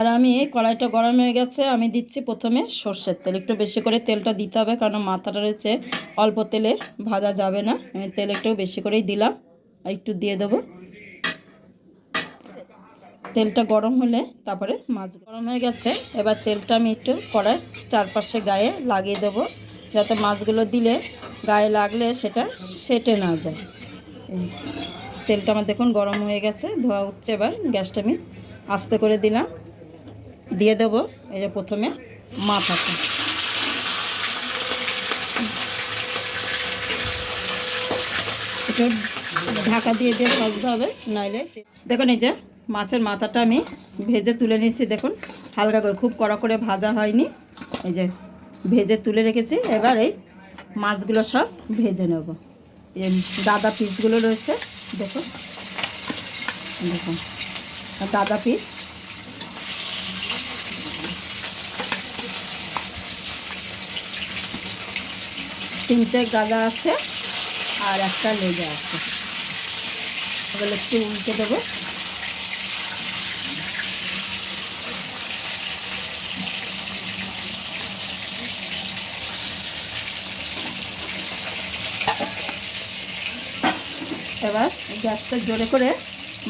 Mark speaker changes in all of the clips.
Speaker 1: আর আমি কড়াইটা গরম হয়ে গেছে, আমি দিচ্ছি প্রথমে সর্ষের তেল। একটু বেশি করে তেলটা দিতে হবে, কারণ মাথাটা রয়েছে অল্প তেলে ভাজা যাবে না। আমি তেল একটু বেশি করেই দিলাম, আর একটু দিয়ে দেবো। তেলটা গরম হলে তারপরে মাছ গরম হয়ে গেছে। এবার তেলটা আমি একটু কড়াই চারপাশে গায়ে লাগিয়ে দেবো, যাতে মাছগুলো দিলে গায়ে লাগলে সেটা সেটে না যায়। তেলটা আমার দেখুন গরম হয়ে গেছে, ধোয়া উঠছে। এবার গ্যাসটা আমি আস্তে করে দিলাম, দিয়ে দেবো এই যে প্রথমে মাথাটা। একটু ঢাকা দিয়ে দিয়ে ভাজতে হবে, নাইলে দেখুন এই যে মাছের মাথাটা আমি ভেজে তুলে নিয়েছি। দেখুন হালকা করে, খুব কড়া করে ভাজা হয়নি, এই যে ভেজে তুলে রেখেছি। এবার এই মাছগুলো সব ভেজে নেব। এই দাদা পিসগুলো রয়েছে, দেখুন দেখুন দাদা পিস। তিনটে গাদা আছে আর একটা লেজা আছে। এগুলো একটু উল্টে দেবো। এবার গ্যাসটা জোরে করে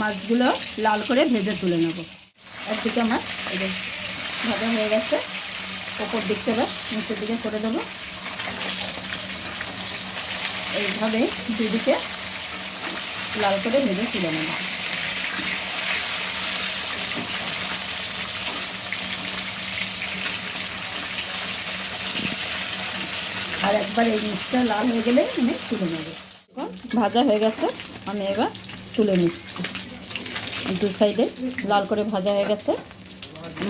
Speaker 1: মাছগুলো লাল করে ভেজে তুলে নেব। একদিকে আমার এই যে ভাজা হয়ে গেছে, ওপর দিকটা এবার নিচের দিকে করে দেবো। এইভাবে দুদিকে লাল করে ভেজে তুলে নেব। আর একবার এই নিচটা লাল হয়ে গেলে আমি তুলে নেব। ভাজা হয়ে গেছে, আমি এবার তুলে নিচ্ছি। দু সাইডে লাল করে ভাজা হয়ে গেছে,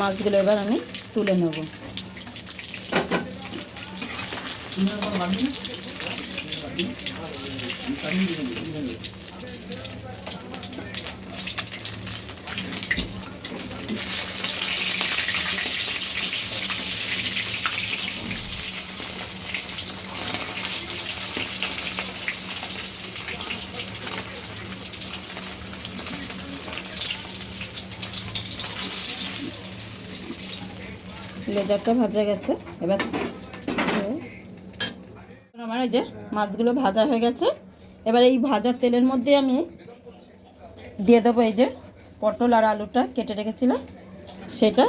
Speaker 1: মাছগুলো এবার আমি তুলে নেব। লেজারটা ভাজা গেছে। এবার আমার এই যে মাছগুলো ভাজা হয়ে গেছে। এবার এই ভাজা তেলের মধ্যে আমি দিয়ে দেবো এই যে পটল আর আলুটা কেটে রেখেছিলাম, সেটা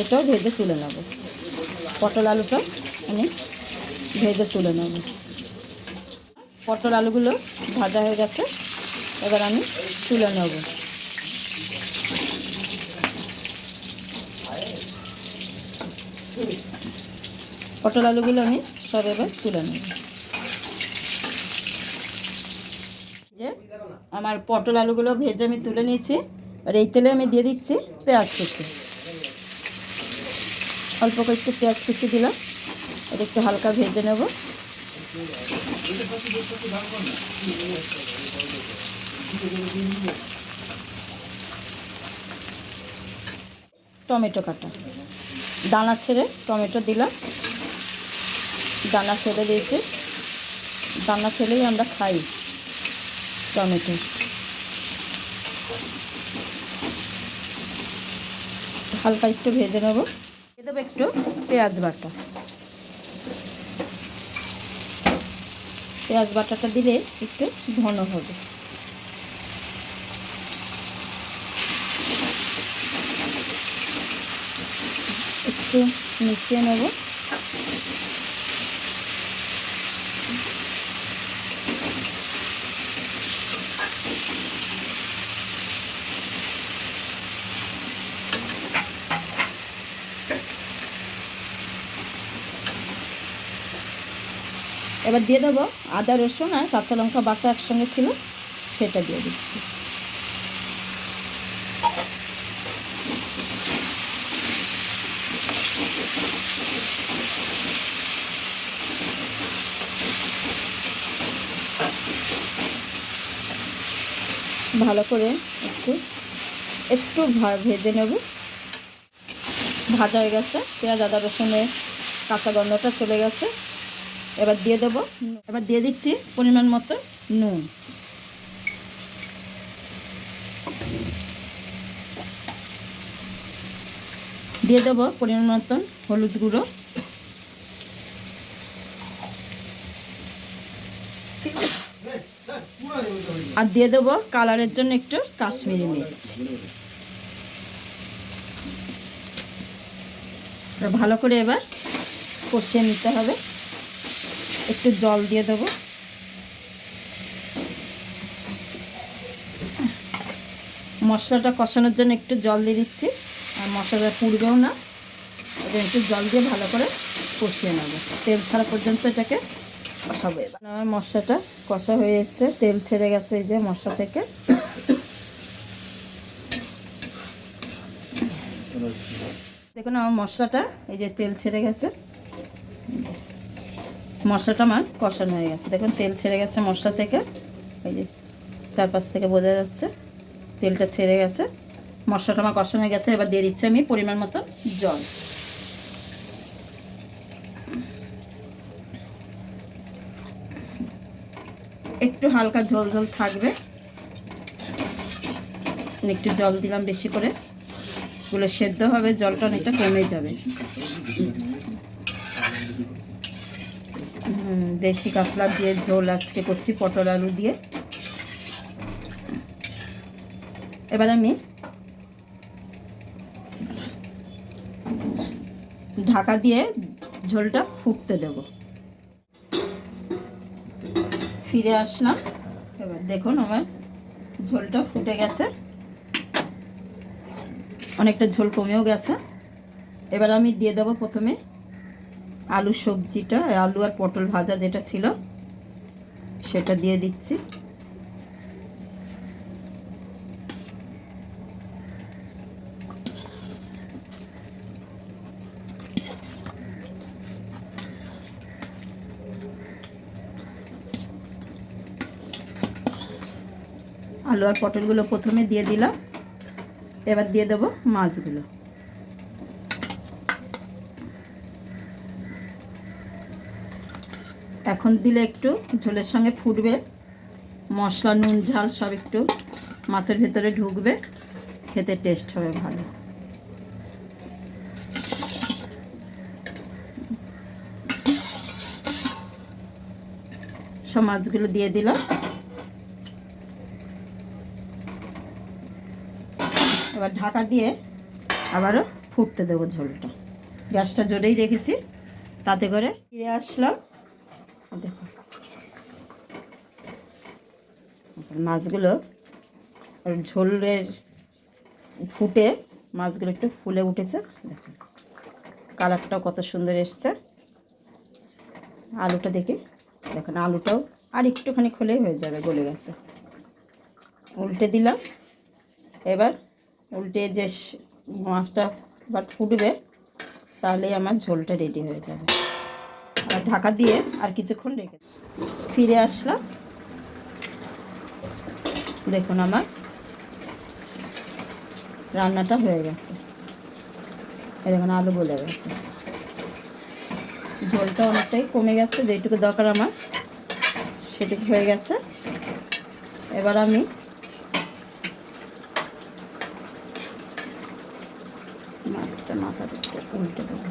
Speaker 1: এটাও ভেজে তুলে নেব। পটল আলুটা আমি ভেজে তুলে নেব। পটল আলুগুলো ভাজা হয়ে গেছে, এবার আমি তুলে নেব। পটল আলুগুলো আমি সব এবার তুলে নেব। যে আমার পটল আলুগুলো ভেজে আমি তুলে নিয়েছি। আর এই তেলে আমি দিয়ে দিচ্ছি পেঁয়াজ কুচি। অল্প করে একটু পেঁয়াজ কুচি দিলাম, এটা একটু হালকা ভেজে নেব। টমেটো কাটা, দানা ছেড়ে টমেটো দিলাম। দানা ফেলে দিয়েছি, দানা ফেলেই আমরা খাই টমেটো। হালকা একটু ভেজে নেব। দিয়ে দেবো একটু পেঁয়াজ বাটা। পেঁয়াজ বাটাটা দিলে একটু ঘন হবে। একটু মিশিয়ে নেব। এবার দিয়ে দেবো আদা রসুন আর কাঁচা লঙ্কা বাটা একসঙ্গে ছিল, সেটা দিয়ে দিচ্ছি। ভালো করে একটু একটু ভেজে নেব। ভাজা হয়ে গেছে, পেঁয়াজ আদা রসুনের কাঁচা গন্ধটা চলে গেছে। এবার দিয়ে দেবো, এবার দিয়ে দিচ্ছি পরিমাণ মতো নুন। দিয়ে দেবো পরিমাণ মতন হলুদ গুঁড়ো, আর দিয়ে দেবো কালারের জন্য একটু কাশ্মীরি মির্চ। ভালো করে এবার কষিয়ে নিতে হবে। একটু জল দিয়ে দেবো। মশলাটা কষানোর জন্য একটু জল দিয়ে দিচ্ছি, আর মশলাটা পুড়বেও না। এটা একটু জল দিয়ে ভালো করে কষিয়ে নেবো, তেল ছাড়া পর্যন্ত এটাকে কষাবো। এবার আমার মশলাটা কষা হয়ে এসছে, তেল ছেড়ে গেছে এই যে মশলা থেকে। দেখুন আমার মশলাটা এই যে তেল ছেড়ে গেছে, মশলাটা আমার কষানো হয়ে গেছে। দেখুন তেল ছেড়ে গেছে মশলা থেকে, এই যে চারপাশ থেকে বোঝা যাচ্ছে তেলটা ছেড়ে গেছে। মশলাটা আমার কষানো হয়ে গেছে। এবার দিয়ে দিচ্ছি আমি পরিমাণ মতো জল। একটু হালকা ঝোল ঝোল থাকবে, একটু জল দিলাম বেশি করে, গুলো সেদ্ধ হবে, জলটা অনেকটা কমে যাবে। দেশি কাতলা দিয়ে ঝোল আজকে করছি, পটল আলু দিয়ে। এবার আমি ঢাকা দিয়ে ঝোলটা ফুটতে দেব। ফিরে আসলাম। এবার দেখুন আমার ঝোলটা ফুটে গেছে, অনেকটা ঝোল কমেও গেছে। এবার আমি দিয়ে দেবো প্রথমে আলু সবজিটা, আলু আর পটল ভাজা যেটা ছিল সেটা দিয়ে দিচ্ছি। আলু আর পটলগুলো প্রথমে দিয়ে দিলাম। এবার দিয়ে দেবো মাছগুলো। এখন দিলে একটু ঝোলের সঙ্গে ফুটবে, মশলা নুন ঝাল সব একটু মাছের ভেতরে ঢুকবে, খেতে টেস্ট হবে ভালো। সব মাছগুলো দিয়ে দিলাম। এবার ঢাকা দিয়ে আবারও ফুটতে দেবো ঝোলটা। গ্যাসটা জোরেই রেখেছি, তাতে করে ফিরে আসলাম। দেখো মাছগুলো ঝোলের ফুটে মাছগুলো একটু ফুলে উঠেছে, দেখুন কালারটাও কত সুন্দর এসছে। আলুটা দেখি, দেখুন আলুটাও আর একটুখানি খুলেই হয়ে যাবে, গলে গেছে। উল্টে দিলাম। এবার উল্টে যে মাছটা আবার ফুটবে, তাহলেই আমার ঝোলটা রেডি হয়ে যাবে। আর ঢাকা দিয়ে আর কিছুক্ষণ রেখে ফিরে আসলাম। দেখুন আমার রান্নাটা হয়ে গেছে। দেখুন আলু গলে গেছে, ঝোলটা অনেকটাই কমে গেছে, যেটুকু দরকার আমার সেটুকু হয়ে গেছে। এবার আমি মাছটা মাথা দিতে উল্টে দেবো।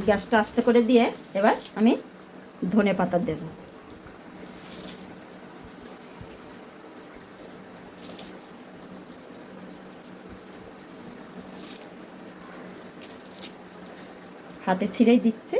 Speaker 1: গ্যাসটা আস্তে করে দিয়ে এবার আমি ধনে পাতা দেব। হাতে ছিঁড়েই দিচ্ছি।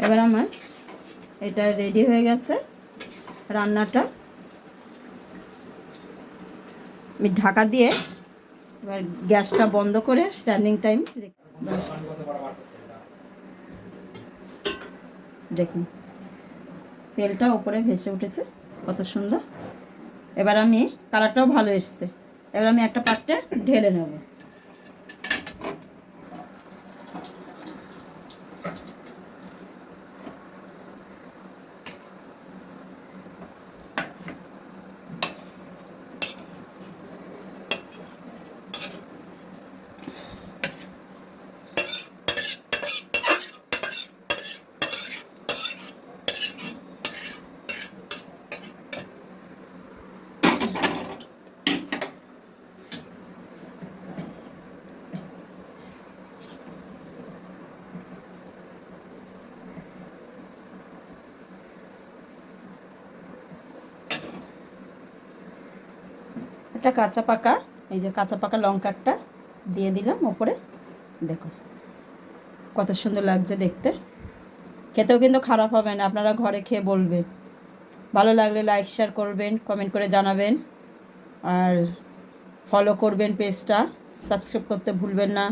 Speaker 1: এবার আমার এটা রেডি হয়ে গেছে রান্নাটা। আমি ঢাকা দিয়ে এবার গ্যাসটা বন্ধ করে স্ট্যান্ডিং টাইম দেখুন তেলটা উপরে ভেসে উঠেছে, কত সুন্দর। এবার আমি কালারটাও ভালো এসছে। এবার আমি একটা পাত্রে ঢেলে নেব। এটা কাঁচা পাকা, এই যে কাঁচা পাকা লঙ্কা একটা দিয়ে দিলাম ওপরে। দেখো কত সুন্দর লাগছে দেখতে, খেতেও কিন্তু খারাপ হবে না। আপনারা ঘরে খেয়ে বলবেন। ভালো লাগলে লাইক শেয়ার করবেন, কমেন্ট করে জানাবেন, আর ফলো করবেন পেজটা, সাবস্ক্রাইব করতে ভুলবেন না।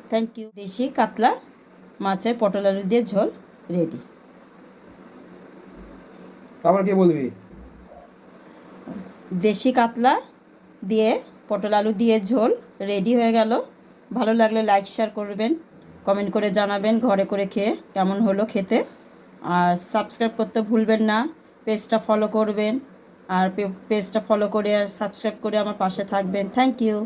Speaker 1: Thank you. দেশি কাতলা মাছের পটল আলু দিয়ে ঝোল রেডি।
Speaker 2: আবার কে বলবি?
Speaker 1: দেশি কাতলা দিয়ে পটল আলু দিয়ে ঝোল রেডি হয়ে গেল। ভালো লাগলে লাইক শেয়ার করবেন, কমেন্ট করে জানাবেন ঘরে করে খেয়ে কেমন হলো খেতে। আর সাবস্ক্রাইব করতে ভুলবেন না, পেজটা ফলো করবেন। আর পেজটা ফলো করে আর সাবস্ক্রাইব করে আমার পাশে থাকবেন। Thank you.